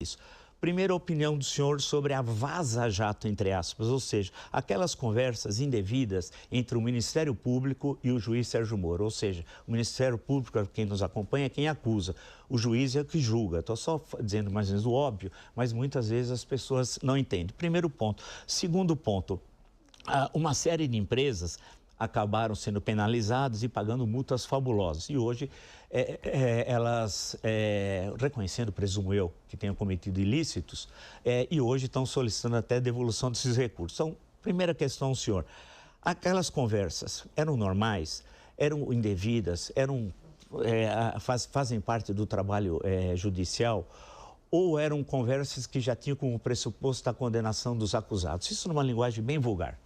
isso. Primeira opinião do senhor sobre a vaza-jato, entre aspas, ou seja, aquelas conversas indevidas entre o Ministério Público e o juiz Sérgio Moro, ou seja, o Ministério Público é quem nos acompanha, é quem acusa, o juiz é o que julga. Estou só dizendo mais ou menos o óbvio, mas muitas vezes as pessoas não entendem. Primeiro ponto. Segundo ponto, uma série de empresas acabaram sendo penalizadas e pagando multas fabulosas. E hoje, elas, reconhecendo, presumo eu, que tenham cometido ilícitos, e hoje estão solicitando até devolução desses recursos. Então, primeira questão, senhor, aquelas conversas eram normais, eram indevidas, fazem parte do trabalho judicial, ou eram conversas que já tinham como pressuposto a condenação dos acusados? Isso numa linguagem bem vulgar.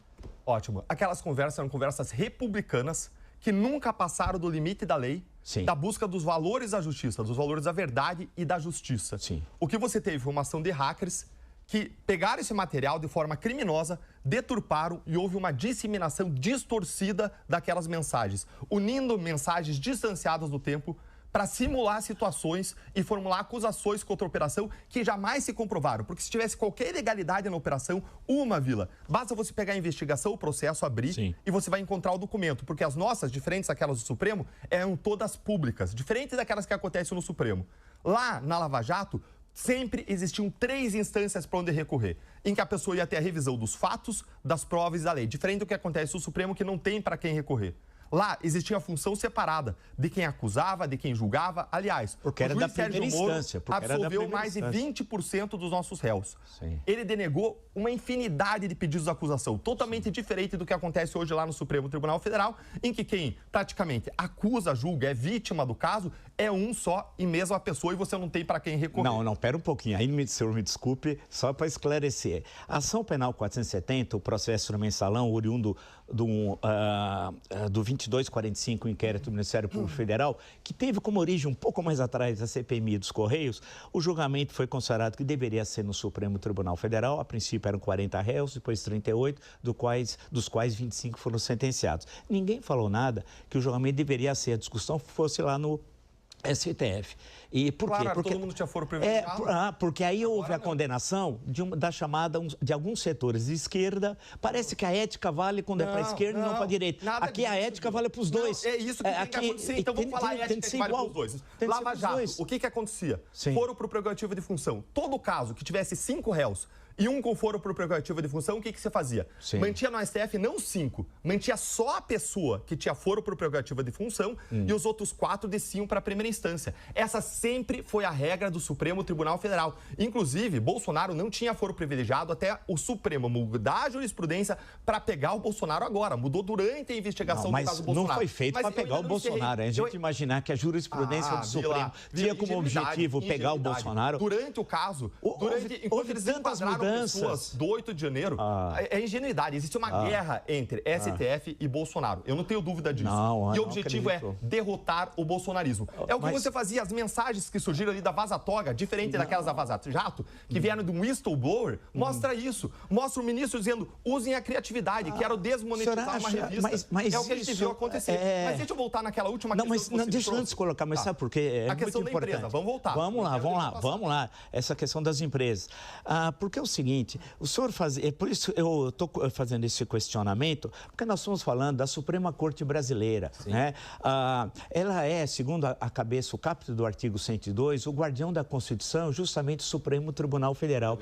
Ótimo. Aquelas conversas eram conversas republicanas que nunca passaram do limite da lei, Sim. da busca dos valores da justiça, dos valores da verdade e da justiça. Sim. O que você teve foi uma ação de hackers que pegaram esse material de forma criminosa, deturparam e houve uma disseminação distorcida daquelas mensagens, unindo mensagens distanciadas do tempo para simular situações e formular acusações contra a operação que jamais se comprovaram. Porque se tivesse qualquer ilegalidade na operação, basta você pegar a investigação, o processo, abrir Sim. e você vai encontrar o documento. Porque as nossas, diferentes daquelas do Supremo, eram todas públicas, diferentes daquelas que acontecem no Supremo. Lá na Lava Jato, sempre existiam 3 instâncias para onde recorrer, em que a pessoa ia ter a revisão dos fatos, das provas e da lei. Diferente do que acontece no Supremo, que não tem para quem recorrer. Lá existia a função separada de quem acusava, de quem julgava. Aliás, porque era da primeira instância, absolveu mais de 20% dos nossos réus. Sim. Ele denegou uma infinidade de pedidos de acusação, totalmente diferente do que acontece hoje lá no Supremo Tribunal Federal, em que quem praticamente acusa, julga, é vítima do caso, é um só e mesma pessoa e você não tem para quem recorrer. Não, pera um pouquinho. Aí, senhor, me desculpe, só para esclarecer. A ação penal 470, o processo no mensalão, oriundo do 2245, o inquérito do Ministério Público Federal, que teve como origem um pouco mais atrás a CPMI dos Correios, o julgamento foi considerado que deveria ser no Supremo Tribunal Federal. A princípio eram 40 réus, depois 38, dos quais 25 foram sentenciados. Ninguém falou nada que o julgamento deveria ser, a discussão fosse lá no STF. E por quê? Porque todo mundo tinha foro privilegiado. Porque aí houve a condenação da chamada de alguns setores de esquerda. Parece que a ética vale quando é para a esquerda e não para a direita. Aqui a ética vale para os dois. É isso que tem que acontecer. Então vamos falar a ética que vale para os dois. Lava Jato, o que acontecia? Sim. Foro por prerrogativa de função. Todo caso que tivesse 5 réus e um com foro por prerrogativa de função, o que você fazia? Sim. Mantinha no STF não 5, mantinha só a pessoa que tinha foro por prerrogativa de função e os outros 4 desciam para a primeira instância. Essa sempre foi a regra do Supremo Tribunal Federal. Inclusive, Bolsonaro não tinha foro privilegiado até o Supremo mudar a jurisprudência para pegar o Bolsonaro agora. Mudou durante a investigação do caso do Bolsonaro. Não foi feito para pegar o Bolsonaro. A gente imaginar que a jurisprudência do Supremo tinha como objetivo pegar o Bolsonaro. Durante o caso, enquanto eles enquadraram pessoas do 8 de janeiro, é ingenuidade. Existe uma guerra entre STF e Bolsonaro. Eu não tenho dúvida disso. E o objetivo é derrotar o bolsonarismo. É o que você fazia, as mensagens que surgiram ali da Vaza Toga, diferente daquelas da Vaza Jato, que vieram de um whistleblower, mostra isso. Mostra o ministro dizendo, usem a criatividade, quero desmonetizar uma revista. Mas é o que a gente viu acontecer. Mas deixa eu voltar naquela última questão. Não, deixa eu antes colocar, mas sabe por quê? A questão da empresa, vamos voltar. Vamos lá. Essa questão das empresas. Porque é o seguinte, o senhor por isso eu estou fazendo esse questionamento, porque nós estamos falando da Suprema Corte Brasileira, né? Ela é, segundo a cabeça, o caput do artigo 102, o guardião da Constituição, justamente o Supremo Tribunal Federal.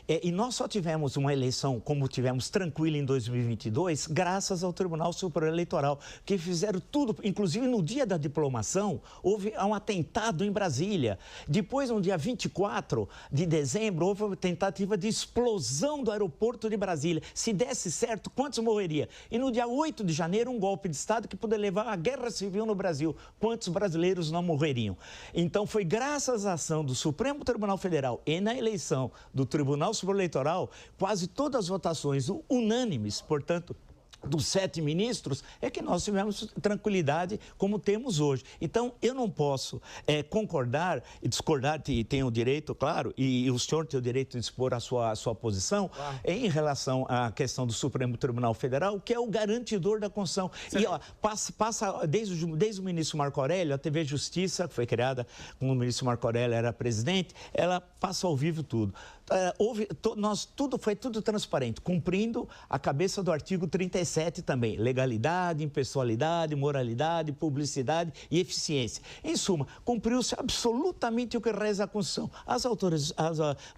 E nós só tivemos uma eleição, como tivemos tranquila em 2022, graças ao Tribunal Superior Eleitoral, que fizeram tudo, inclusive no dia da diplomação, houve um atentado em Brasília. Depois, no dia 24 de dezembro, houve uma tentativa de explosão do aeroporto de Brasília. Se desse certo, quantos morreria? E no dia 8 de janeiro, um golpe de Estado que poderia levar à guerra civil no Brasil. Quantos brasileiros não morreriam? Então, foi graças à ação do Supremo Tribunal Federal e na eleição do Tribunal Superior Eleitoral, quase todas as votações unânimes, portanto, dos 7 ministros, é que nós tivemos tranquilidade como temos hoje. Então, eu não posso concordar e discordar, e tenho o direito, claro, e o senhor tem o direito de expor a sua posição, claro, em relação à questão do Supremo Tribunal Federal, que é o garantidor da Constituição. Certo. E ó, passa desde o ministro Marco Aurélio, a TV Justiça, que foi criada quando o ministro Marco Aurélio era presidente, ela passa ao vivo tudo. Foi tudo transparente, cumprindo a cabeça do artigo 37 também. Legalidade, impessoalidade, moralidade, publicidade e eficiência. Em suma, cumpriu-se absolutamente o que reza a Constituição. As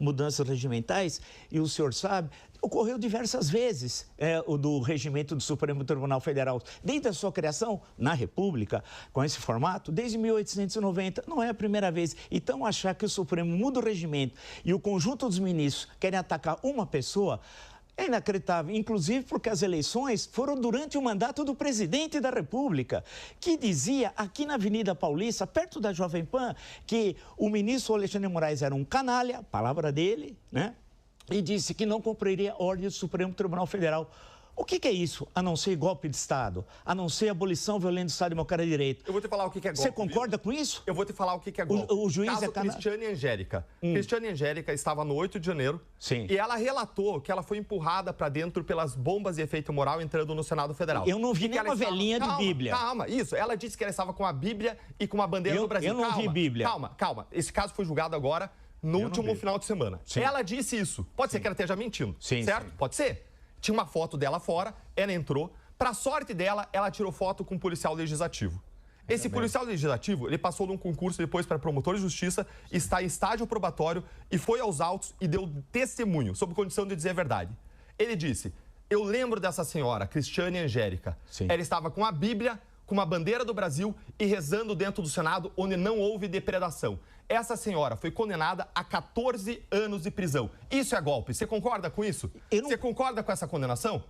mudanças regimentais, e o senhor sabe, ocorreu diversas vezes o do regimento do Supremo Tribunal Federal. Desde a sua criação na República, com esse formato, desde 1890, não é a primeira vez. Então, achar que o Supremo muda o regimento e o conjunto dos ministros querem atacar uma pessoa é inacreditável, inclusive porque as eleições foram durante o mandato do presidente da República, que dizia aqui na Avenida Paulista, perto da Jovem Pan, que o ministro Alexandre de Moraes era um canalha, palavra dele, né? E disse que não cumpriria a ordem do Supremo Tribunal Federal. O que é isso, a não ser golpe de Estado, a não ser abolição violenta do Estado Democrático de Direito? Eu vou te falar o que é golpe. Você concorda com isso? Eu vou te falar o que é golpe. O juiz Caso Cristiane Angélica. Cristiane Angélica estava no 8 de janeiro. Sim. E ela relatou que ela foi empurrada para dentro pelas bombas de efeito moral entrando no Senado Federal. Eu não vi nem uma velhinha de Bíblia. Calma, isso. Ela disse que ela estava com a Bíblia e com uma bandeira do Brasil. Eu não vi Bíblia. Calma. Esse caso foi julgado agora no último final de semana. Sim. Ela disse isso. Pode ser que ela esteja mentindo, certo? Sim. Pode ser. Tinha uma foto dela fora, ela entrou. Para sorte dela, ela tirou foto com um policial legislativo. Esse policial legislativo, ele passou num concurso depois para promotor de justiça, está em estágio probatório e foi aos autos e deu testemunho, sob condição de dizer a verdade. Ele disse, eu lembro dessa senhora, Cristiane Angélica. Sim. Ela estava com a Bíblia, com uma bandeira do Brasil e rezando dentro do Senado, onde não houve depredação. Essa senhora foi condenada a 14 anos de prisão. Isso é golpe. Você concorda com isso? Você concorda com essa condenação?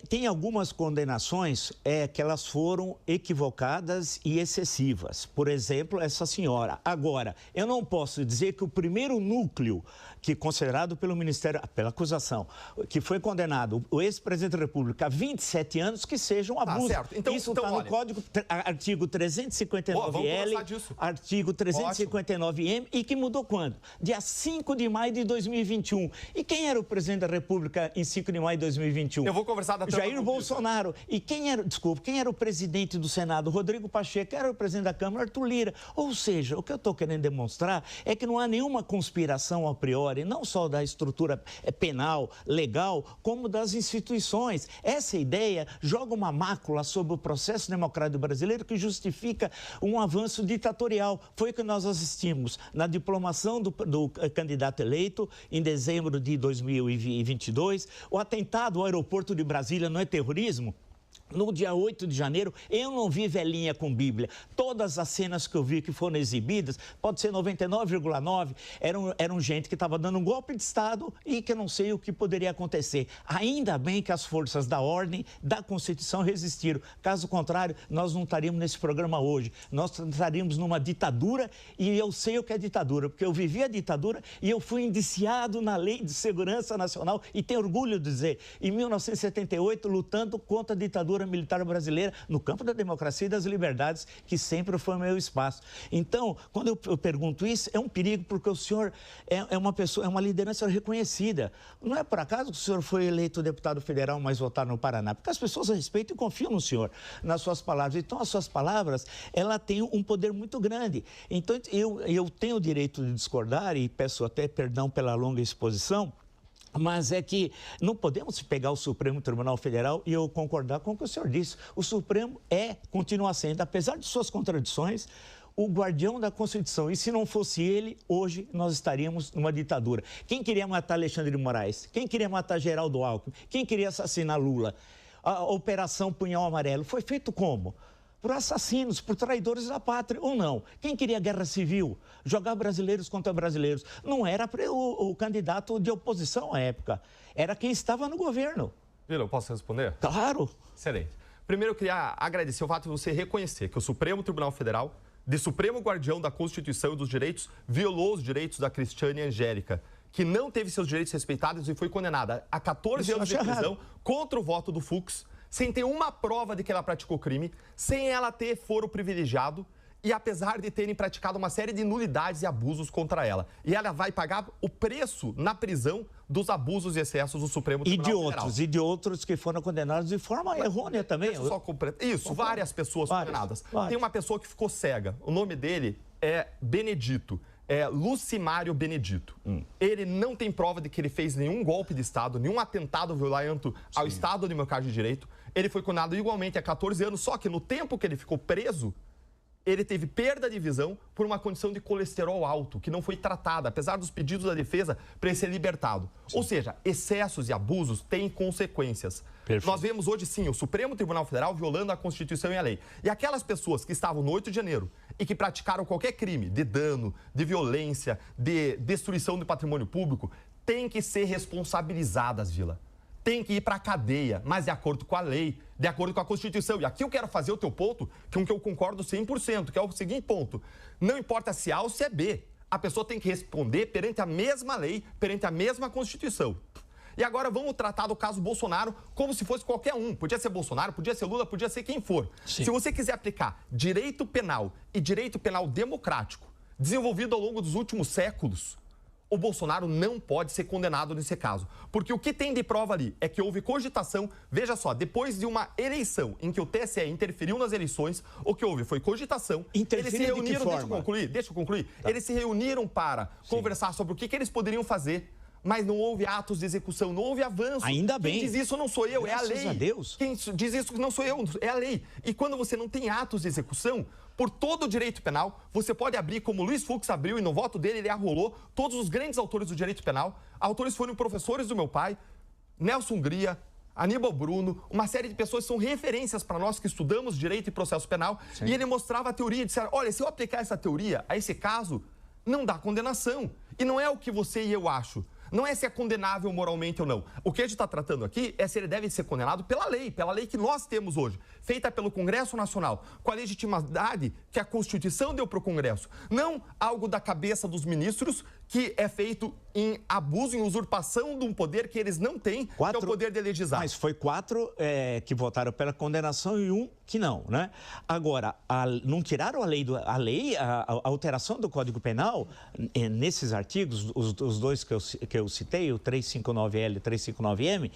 Tem algumas condenações que elas foram equivocadas e excessivas. Por exemplo, essa senhora. Agora, eu não posso dizer que o primeiro núcleo que considerado pelo Ministério, pela acusação, que foi condenado o ex-presidente da República a 27 anos, que seja um abuso. Certo. Então, isso está no Código, artigo 359L, artigo 359M, e que mudou quando? Dia 5 de maio de 2021. E quem era o presidente da República em 5 de maio de 2021? Eu vou conversar da Jair Bolsonaro. E quem era o presidente do Senado? Rodrigo Pacheco. Quem era o presidente da Câmara? Arthur Lira. Ou seja, o que eu estou querendo demonstrar é que não há nenhuma conspiração a priori, não só da estrutura penal, legal, como das instituições. Essa ideia joga uma mácula sobre o processo democrático brasileiro que justifica um avanço ditatorial. Foi o que nós assistimos na diplomação do candidato eleito em dezembro de 2022. O atentado ao aeroporto de Brasília não é terrorismo? No dia 8 de janeiro, eu não vi velhinha com Bíblia. Todas as cenas que eu vi que foram exibidas, pode ser 99,9%, eram gente que estava dando um golpe de Estado e que eu não sei o que poderia acontecer. Ainda bem que as forças da ordem, da Constituição resistiram. Caso contrário, nós não estaríamos nesse programa hoje. Nós estaríamos numa ditadura e eu sei o que é ditadura, porque eu vivi a ditadura e eu fui indiciado na Lei de Segurança Nacional e tenho orgulho de dizer, em 1978, lutando contra a ditadura militar brasileira no campo da democracia e das liberdades, que sempre foi o meu espaço. Então, quando eu pergunto isso, é um perigo, porque o senhor é uma pessoa, é uma liderança reconhecida. Não é por acaso que o senhor foi eleito deputado federal, mas votado no Paraná, porque as pessoas respeitam e confiam no senhor, nas suas palavras. Então, as suas palavras, ela tem um poder muito grande. Então, eu tenho o direito de discordar e peço até perdão pela longa exposição, mas é que não podemos pegar o Supremo Tribunal Federal e eu concordar com o que o senhor disse. O Supremo continua sendo, apesar de suas contradições, o guardião da Constituição. E se não fosse ele, hoje nós estaríamos numa ditadura. Quem queria matar Alexandre de Moraes? Quem queria matar Geraldo Alckmin? Quem queria assassinar Lula? A Operação Punhal Amarelo foi feito como? Por assassinos, por traidores da pátria, ou não? Quem queria guerra civil? Jogar brasileiros contra brasileiros? Não era o candidato de oposição à época, era quem estava no governo. Vila, eu posso responder? Claro. Excelente. Primeiro, eu queria agradecer o fato de você reconhecer que o Supremo Tribunal Federal, de Supremo Guardião da Constituição e dos Direitos, violou os direitos da Cristiane Angélica, que não teve seus direitos respeitados e foi condenada a 14 anos de prisão contra o voto do Fux, sem ter uma prova de que ela praticou crime, sem ela ter foro privilegiado, e apesar de terem praticado uma série de nulidades e abusos contra ela. E ela vai pagar o preço na prisão dos abusos e excessos do Supremo Tribunal Federal. E de outros que foram condenados de forma errônea também. Só completar. Isso, várias pessoas condenadas. Tem uma pessoa que ficou cega. O nome dele é Benedito. É Lucimário Benedito. Ele não tem prova de que ele fez nenhum golpe de Estado, nenhum atentado violento ao Estado Democrático de Direito. Ele foi condenado igualmente a 14 anos, só que no tempo que ele ficou preso, ele teve perda de visão por uma condição de colesterol alto, que não foi tratada, apesar dos pedidos da defesa para ele ser libertado. Sim. Ou seja, excessos e abusos têm consequências. Perfeito. Nós vemos hoje, sim, o Supremo Tribunal Federal violando a Constituição e a lei. E aquelas pessoas que estavam no 8 de janeiro e que praticaram qualquer crime de dano, de violência, de destruição do patrimônio público, têm que ser responsabilizadas, Vila. Tem que ir para a cadeia, mas de acordo com a lei, de acordo com a Constituição. E aqui eu quero fazer o teu ponto, com que eu concordo 100%, que é o seguinte ponto. Não importa se é A ou se é B, a pessoa tem que responder perante a mesma lei, perante a mesma Constituição. E agora vamos tratar do caso Bolsonaro como se fosse qualquer um. Podia ser Bolsonaro, podia ser Lula, podia ser quem for. Sim. Se você quiser aplicar direito penal e direito penal democrático, desenvolvido ao longo dos últimos séculos, o Bolsonaro não pode ser condenado nesse caso. Porque o que tem de prova ali é que houve cogitação. Veja só, depois de uma eleição em que o TSE interferiu nas eleições, o que houve foi cogitação. Eles se reuniram, deixa eu concluir. Tá. Eles se reuniram para conversar sobre o que eles poderiam fazer, mas não houve atos de execução, não houve avanço. Ainda bem. Quem diz isso não sou eu, Graças é a lei. A Deus. Quem diz isso não sou eu, é a lei. E quando você não tem atos de execução, por todo o direito penal, você pode abrir, como Luiz Fux abriu, e no voto dele ele arrolou todos os grandes autores do direito penal. Autores foram professores do meu pai, Nelson Hungria, Aníbal Bruno, uma série de pessoas que são referências para nós que estudamos direito e processo penal. Sim. E ele mostrava a teoria, disseram, olha, se eu aplicar essa teoria a esse caso, não dá condenação. E não é o que você e eu acho. Não é se é condenável moralmente ou não. O que a gente está tratando aqui é se ele deve ser condenado pela lei que nós temos hoje, feita pelo Congresso Nacional, com a legitimidade que a Constituição deu para o Congresso. Não algo da cabeça dos ministros que é feito em abuso, em usurpação de um poder que eles não têm, que é o poder de legislar. Mas foi 4 que votaram pela condenação e 1 que não, né? Agora, não tiraram a alteração do Código Penal nesses artigos, os dois que eu citei, o 359L e o 359M,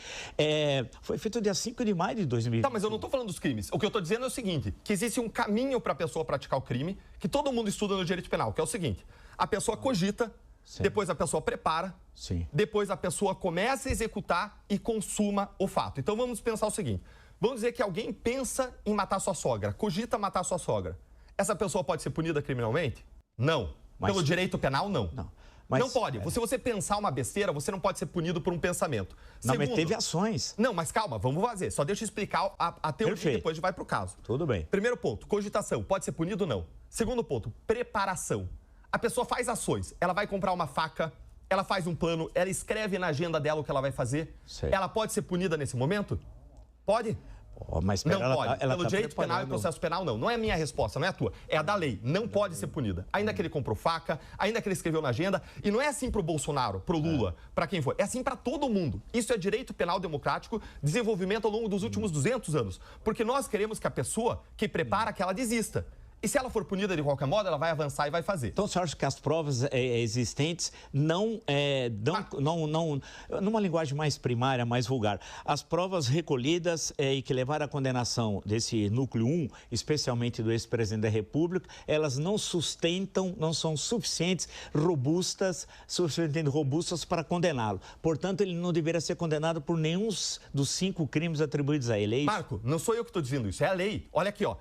foi feito dia 5 de maio de 2020. Tá, mas eu não estou falando dos crimes. O que eu estou dizendo é o seguinte, que existe um caminho para a pessoa praticar o crime, que todo mundo estuda no direito penal, que é o seguinte, a pessoa cogita, sim, depois a pessoa prepara, sim, depois a pessoa começa a executar e consuma o fato. Então vamos pensar o seguinte, vamos dizer que alguém pensa em matar sua sogra, cogita matar sua sogra. Essa pessoa pode ser punida criminalmente? Não. Pelo direito penal, não. Mas, não pode. Se você pensar uma besteira, você não pode ser punido por um pensamento. Não, segundo, mas teve ações. Não, mas calma, vamos fazer. Só deixa eu explicar a teoria e depois a gente vai para o caso. Tudo bem. Primeiro ponto, cogitação. Pode ser punido ou não? Segundo ponto, preparação. A pessoa faz ações. Ela vai comprar uma faca, ela faz um plano, ela escreve na agenda dela o que ela vai fazer. Sei. Ela pode ser punida nesse momento? Pode? Mas não pode. Pelo direito penal e processo penal, não. Não é a minha resposta, não é a tua. É a da lei. Não pode ser punida. Ainda que ele comprou faca, ainda que ele escreveu na agenda. E não é assim pro Bolsonaro, pro Lula, para quem for. É assim para todo mundo. Isso é direito penal democrático, desenvolvimento ao longo dos últimos 200 anos. Porque nós queremos que a pessoa que prepara, que ela desista. E se ela for punida de qualquer modo, ela vai avançar e vai fazer. Então, você acha que as provas existentes numa linguagem mais primária, mais vulgar, as provas recolhidas e que levaram à condenação desse núcleo 1, especialmente do ex-presidente da República, elas não sustentam, não são suficientemente robustas para condená-lo. Portanto, ele não deveria ser condenado por nenhum dos 5 crimes atribuídos a ele. É isso? Marco, não sou eu que estou dizendo isso, é a lei. Olha aqui, ó.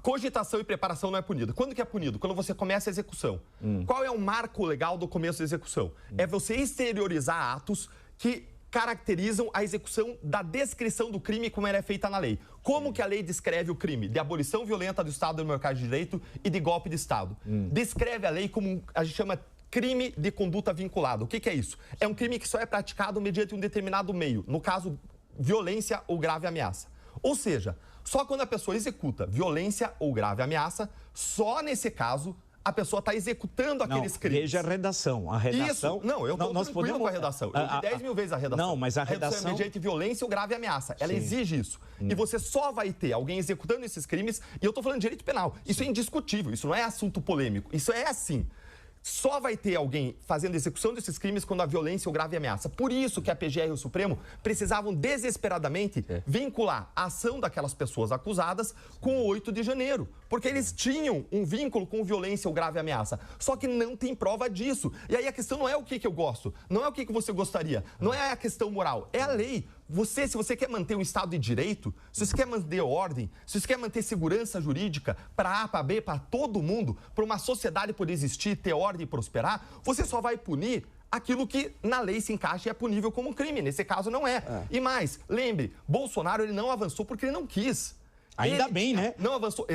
Cogitação e preparação não é punido. Quando que é punido? Quando você começa a execução. Qual é o marco legal do começo da execução? É você exteriorizar atos que caracterizam a execução da descrição do crime como ela é feita na lei. Como que a lei descreve o crime? De abolição violenta do Estado Democrático de Direito e de golpe de Estado. Descreve a lei como a gente chama crime de conduta vinculada. O que é isso? É um crime que só é praticado mediante um determinado meio. No caso, violência ou grave ameaça. Ou seja, só quando a pessoa executa violência ou grave ameaça, só nesse caso a pessoa está executando aqueles crimes. Veja a redação. A redação... Isso. Não, eu estou tranquilo com a redação. Eu li 10 mil vezes a redação. Não, mas a redação... mediante violência ou grave ameaça. Ela exige isso. E você só vai ter alguém executando esses crimes, e eu estou falando de direito penal. Isso é indiscutível, isso não é assunto polêmico. Isso é assim. Só vai ter alguém fazendo execução desses crimes quando a violência ou grave ameaça. Por isso que a PGR e o Supremo precisavam desesperadamente vincular a ação daquelas pessoas acusadas com o 8 de janeiro. Porque eles tinham um vínculo com violência ou grave ameaça. Só que não tem prova disso. E aí a questão não é o que eu gosto, não é o que você gostaria, não é a questão moral, é a lei. Se você quer manter um Estado de Direito, se você quer manter ordem, se você quer manter segurança jurídica para A, para B, para todo mundo, para uma sociedade poder existir, ter ordem e prosperar, você só vai punir aquilo que na lei se encaixa e é punível como crime. Nesse caso, não é. E mais, lembre, Bolsonaro ele não avançou porque ele não quis. Ainda bem, né? Não avançou.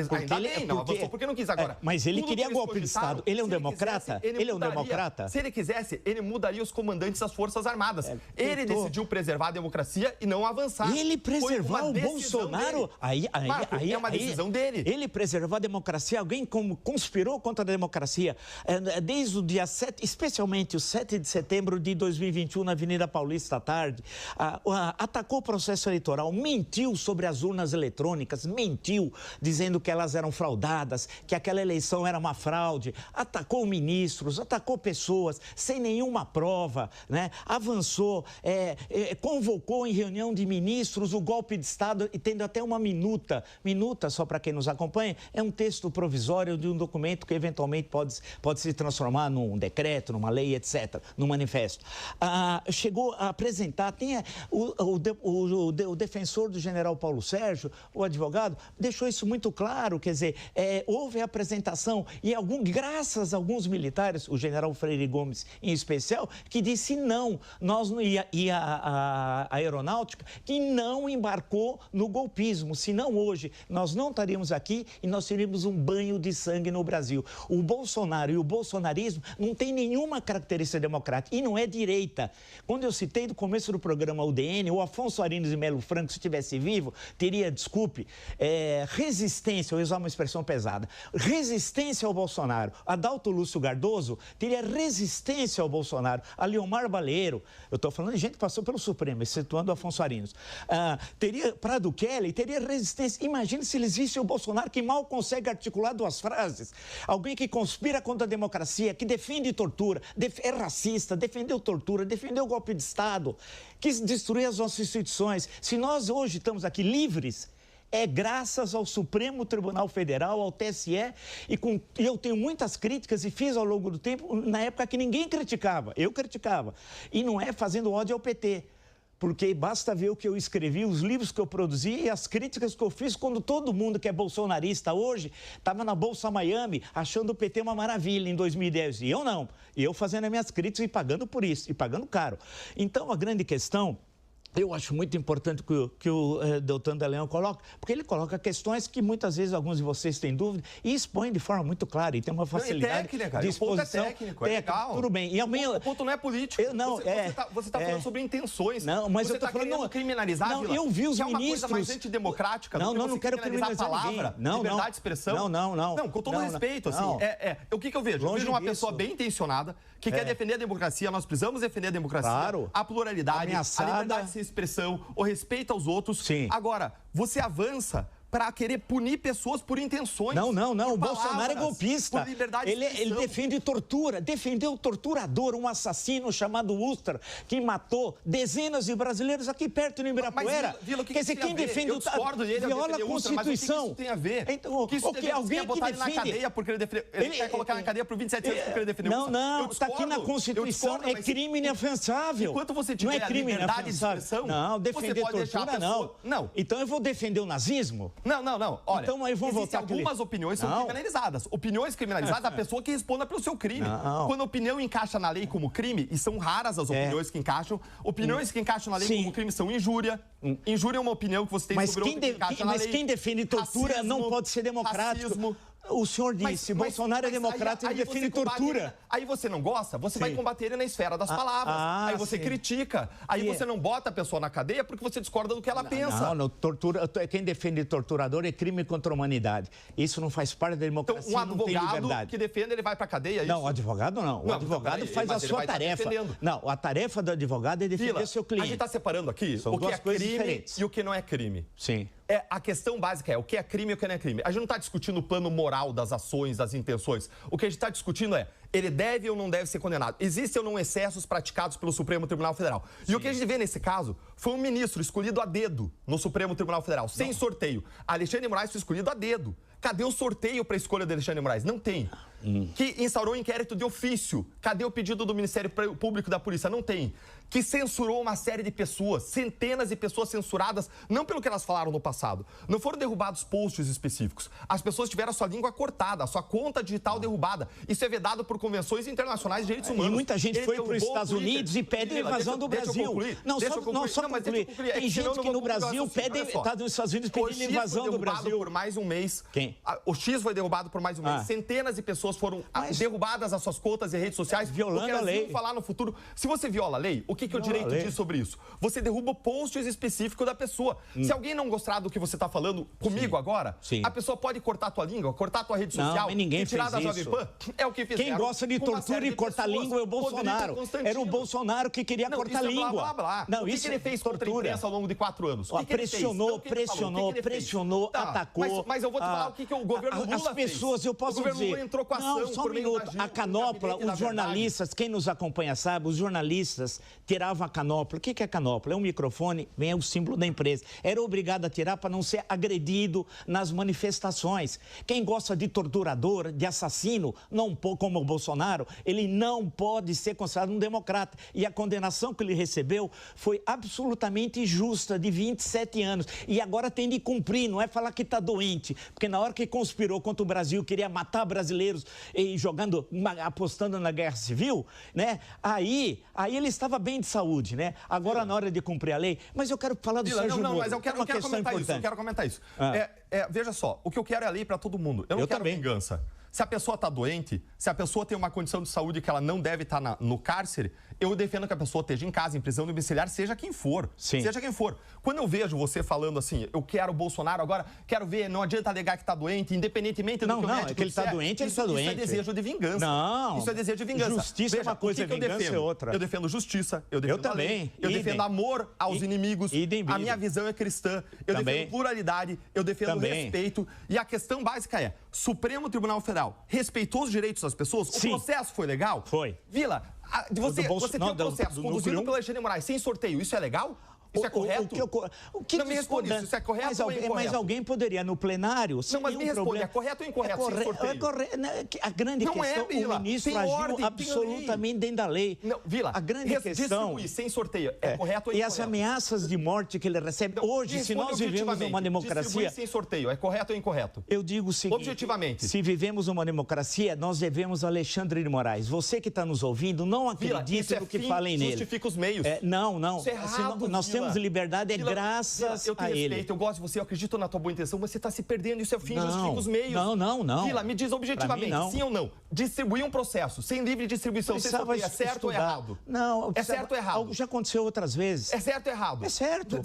Não avançou porque não quis agora. Mas ele queria golpe de Estado. Ele é um democrata? Ele é um democrata? Se ele quisesse, ele mudaria os comandantes das Forças Armadas. Ele decidiu preservar a democracia e não avançar. Ele preservar o Bolsonaro? É uma decisão dele. Ele preservar a democracia? Alguém conspirou contra a democracia? Desde o dia 7, especialmente o 7 de setembro de 2021, na Avenida Paulista à tarde, atacou o processo eleitoral, mentiu sobre as urnas eletrônicas, mentiu, dizendo que elas eram fraudadas, que aquela eleição era uma fraude, atacou ministros, atacou pessoas sem nenhuma prova, né? Avançou, convocou em reunião de ministros o golpe de Estado e tendo até uma minuta, só para quem nos acompanha, é um texto provisório de um documento que eventualmente pode se transformar num decreto, numa lei, etc., num manifesto. Chegou a apresentar, tem o defensor do general Paulo Sérgio, o advogado, deixou isso muito claro, quer dizer, houve a apresentação e graças a alguns militares, o general Freire Gomes em especial, que disse não, a aeronáutica, que não embarcou no golpismo, senão hoje nós não estaríamos aqui e nós teríamos um banho de sangue no Brasil. O Bolsonaro e o bolsonarismo não tem nenhuma característica democrática e não é direita. Quando eu citei do começo do programa UDN, o Afonso Arinos de Melo Franco, se estivesse vivo, teria, desculpe, resistência, eu ia usar uma expressão pesada, resistência ao Bolsonaro. Adalto Lúcio Cardoso teria resistência ao Bolsonaro. A Leomar Baleiro, eu estou falando de gente que passou pelo Supremo, excetuando o Afonso Arinos, Prado Kelly teria resistência. Imagine se eles vissem o Bolsonaro que mal consegue articular duas frases. Alguém que conspira contra a democracia, que defende tortura, é racista, defendeu tortura, defendeu o golpe de Estado, quis destruir as nossas instituições. Se nós hoje estamos aqui livres, é graças ao Supremo Tribunal Federal, ao TSE, e eu tenho muitas críticas e fiz ao longo do tempo, na época que ninguém criticava, eu criticava. E não é fazendo ódio ao PT, porque basta ver o que eu escrevi, os livros que eu produzi e as críticas que eu fiz quando todo mundo que é bolsonarista hoje estava na Bolsa Miami achando o PT uma maravilha em 2010. E eu não. E eu fazendo as minhas críticas e pagando por isso, e pagando caro. Então, a grande questão... Eu acho muito importante que o Deltan Dallagnol coloca, porque ele coloca questões que muitas vezes alguns de vocês têm dúvida e expõe de forma muito clara e tem uma facilidade de exposição. O ponto é técnico, é legal. Tudo bem. E o ponto não é político. Você está falando sobre intenções. Não, mas você eu estou falando criminalizar. Não, eu vi os ministros. É uma coisa mais antidemocrática. Não quero criminalizar a palavra. Liberdade de expressão. Não, com todo respeito, assim. O que eu vejo? Eu vejo uma pessoa bem intencionada que quer defender a democracia. Nós precisamos defender a democracia, a pluralidade, a liberdade de expressão, o respeito aos outros. Sim. Agora, você avança para querer punir pessoas por intenções. Não. O Bolsonaro é golpista. Por liberdade de ele defende tortura. Defendeu o torturador, um assassino chamado Ustra, que matou dezenas de brasileiros aqui perto no Ibirapuera. Vila, quer dizer, quem defende o discordo dele, viola a Constituição. Mas o que isso tem a ver? Então, alguém que defende... na cadeia porque ele quer colocar na cadeia por 27 anos porque ele defendeu Ustra. Não, está aqui na Constituição, é crime inafiançável. Enquanto você tiver a liberdade de expressão, não, defender tortura não. Então eu vou defender o nazismo? Não. Olha, então, aí vamos existem algumas opiniões que são criminalizadas. Opiniões criminalizadas, a pessoa que responda pelo seu crime. Quando a opinião encaixa na lei como crime, e são raras as opiniões que encaixam, opiniões que encaixam na lei como crime são injúria. Injúria é uma opinião que você tem sobre outra que encaixa na lei. Mas quem defende tortura não pode ser democrático. Racismo. O senhor disse, Bolsonaro é democrata e defende tortura. Aí você não gosta, você vai combater ele na esfera das palavras. Aí você critica. Aí você não bota a pessoa na cadeia porque você discorda do que ela pensa. Não, tortura, quem defende torturador é crime contra a humanidade. Isso não faz parte da democracia, então, um advogado que defende, ele vai pra cadeia, é isso? Não, o advogado não. O advogado faz a sua tarefa. Não, a tarefa do advogado é defender seu cliente. A gente está separando aqui o que é crime e o que não é crime. Sim. A questão básica é o que é crime e o que não é crime. A gente não está discutindo o plano moral das ações, das intenções. O que a gente está discutindo é, ele deve ou não deve ser condenado? Existem ou não excessos praticados pelo Supremo Tribunal Federal? Sim. E o que a gente vê nesse caso foi um ministro escolhido a dedo no Supremo Tribunal Federal, sem sorteio. Alexandre de Moraes foi escolhido a dedo. Cadê o sorteio para a escolha de Alexandre de Moraes? Não tem. Que instaurou um inquérito de ofício. Cadê o pedido do Ministério Público da Polícia? Não tem. Que censurou uma série de pessoas, centenas de pessoas censuradas, não pelo que elas falaram no passado. Não foram derrubados posts específicos. As pessoas tiveram a sua língua cortada, a sua conta digital derrubada. Isso é vedado por convenções internacionais de direitos humanos. E muita gente foi para os Estados Unidos e pede a invasão do Brasil. Não, só concluir. Tem gente que no Brasil pede, está nos Estados Unidos pedindo invasão do Brasil. Por mais um mês. Quem? O X foi derrubado por mais um mês. Centenas de pessoas foram derrubadas as suas contas e redes sociais. Violando a lei. Falar no futuro. Se você viola a lei, o que o direito diz sobre isso? Você derruba posts específicos da pessoa. Se alguém não gostar do que você está falando comigo agora, a pessoa pode cortar a tua língua, cortar a tua rede social, mas ninguém tirar da fez Jovem Pan. É o que fizeram. Quem gosta de tortura e cortar a língua é o Bolsonaro. Era o Bolsonaro que queria cortar a língua. Blá, blá, blá. Não, o que ele fez contra a imprensa ao longo de 4 anos? Pressionou, atacou. Mas eu vou te falar o que o governo Lula As pessoas, eu posso dizer... O governo Lula entrou com ação só um minuto. A canopla, os jornalistas, quem nos acompanha sabe, os jornalistas tiravam a canopla. O que é canopla? É um microfone, vem o símbolo da empresa. Era obrigado a tirar para não ser agredido nas manifestações. Quem gosta de torturador, de assassino, não, como o Bolsonaro, ele não pode ser considerado um democrata. E a condenação que ele recebeu foi absolutamente injusta, de 27 anos. E agora tem de cumprir, não é falar que está doente. Porque na hora que conspirou contra o Brasil, queria matar brasileiros e apostando na guerra civil, né? Aí ele estava bem de saúde, né? Agora, na hora de cumprir a lei... Mas eu quero falar do Sérgio Moro. Mas eu quero comentar isso. Veja só, o que eu quero é a lei para todo mundo. Eu não quero vingança. Se a pessoa está doente, se a pessoa tem uma condição de saúde que ela não deve estar no cárcere, eu defendo que a pessoa esteja em casa, em prisão domiciliar, seja quem for. Sim. Seja quem for. Quando eu vejo você falando assim, eu quero o Bolsonaro agora, quero ver, não adianta alegar que está doente, independentemente do que o médico que ele está doente, ele está doente. Isso é desejo de vingança. Não. Isso é desejo de vingança. Justiça é uma coisa, vingança é outra. Eu defendo justiça, eu defendo a lei, eu defendo amor aos inimigos, a minha visão é cristã, eu defendo pluralidade, eu defendo respeito. E a questão básica é, Supremo Tribunal Federal respeitou os direitos das pessoas? Sim. O processo foi legal? Foi. Vila, você tem um processo conduzido pelo Alexandre de Moraes sem sorteio, isso é legal? Isso é correto? Não me responde isso. Isso é correto ou é incorreto? Mas alguém poderia, no plenário... Não, mas me responde, é correto ou incorreto sem sorteio? É correto. A grande questão, o ministro agiu absolutamente dentro da lei. Não, Vila, a grande questão... distribuir sem sorteio, é correto ou incorreto? E as ameaças de morte que ele recebe hoje, se nós vivemos numa democracia... Distribuir sem sorteio, é correto ou incorreto? Eu digo o seguinte... Objetivamente. Se vivemos numa democracia, nós devemos Alexandre de Moraes. Você que está nos ouvindo, não acredite no que falem nele. Justifica os meios. Não. Isso é errado, nós temos liberdade graças eu te a respeito, ele. Eu gosto de você, eu acredito na tua boa intenção, mas você está se perdendo, isso é o fim, justifica os meios. Não. Vila, me diz objetivamente, sim ou não, distribuir um processo sem livre distribuição, sem sorteio, é certo ou errado? Não. É certo ou errado? Já aconteceu outras vezes. É certo ou errado? É certo.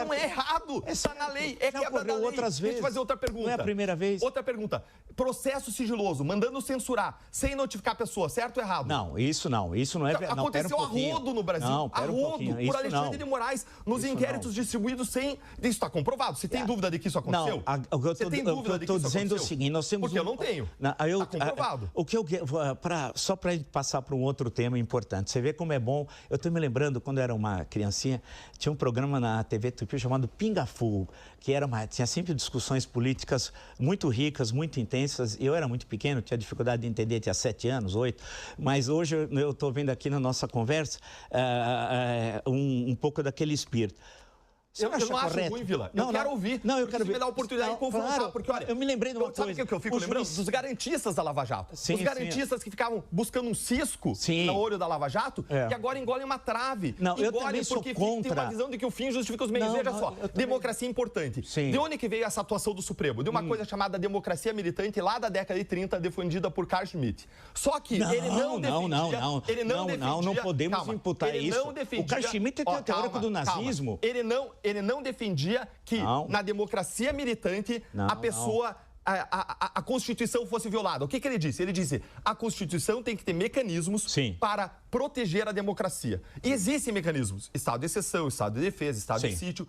Não é errado, está na lei, é quebra da lei. Outras vezes. Deixa eu fazer outra pergunta. Não é a primeira vez. Outra pergunta, processo sigiloso, mandando censurar, sem notificar a pessoa, certo ou errado? Não, isso não é verdade. Aconteceu a rodo no Brasil, a rodo, por Alexandre de Moraes, nos inquéritos distribuídos sem... Isso está comprovado? Você tem dúvida de que isso aconteceu? Não, eu estou dizendo o seguinte, nós temos... Porque eu não tenho. Está comprovado. Só para passar para um outro tema importante, você vê como é bom, eu estou me lembrando, quando eu era uma criancinha, tinha um programa na TV Tupi chamado Pinga Fogo, que tinha sempre discussões políticas muito ricas, muito intensas, e eu era muito pequeno, tinha dificuldade de entender, tinha 7 anos, 8, mas hoje eu estou vendo aqui na nossa conversa um pouco daquele espírito. Eu não acho ruim, Vila. Eu quero ouvir. Não, eu quero ouvir. Me dá a oportunidade de confrontar. Claro, porque, olha, eu me lembrei de uma coisa. Sabe o que eu fico lembrando? Dos garantistas da Lava Jato. Sim, os garantistas que ficavam buscando um cisco no olho da Lava Jato e agora engolem uma trave. Não, eu também sou porque contra. tem uma visão de que o fim justifica os meios. Veja só, democracia é importante. Sim. De onde que veio essa atuação do Supremo? De uma coisa chamada democracia militante lá da década de 30, defendida por Carl Schmitt. Só que ele não defendia... Não podemos imputar isso. O Carl Schmitt é teórico do nazismo. Ele não defendia que na democracia militante a pessoa... A Constituição fosse violada. O que ele disse? Ele disse, a Constituição tem que ter mecanismos para proteger a democracia. E existem mecanismos. Estado de exceção, estado de defesa, estado de sítio.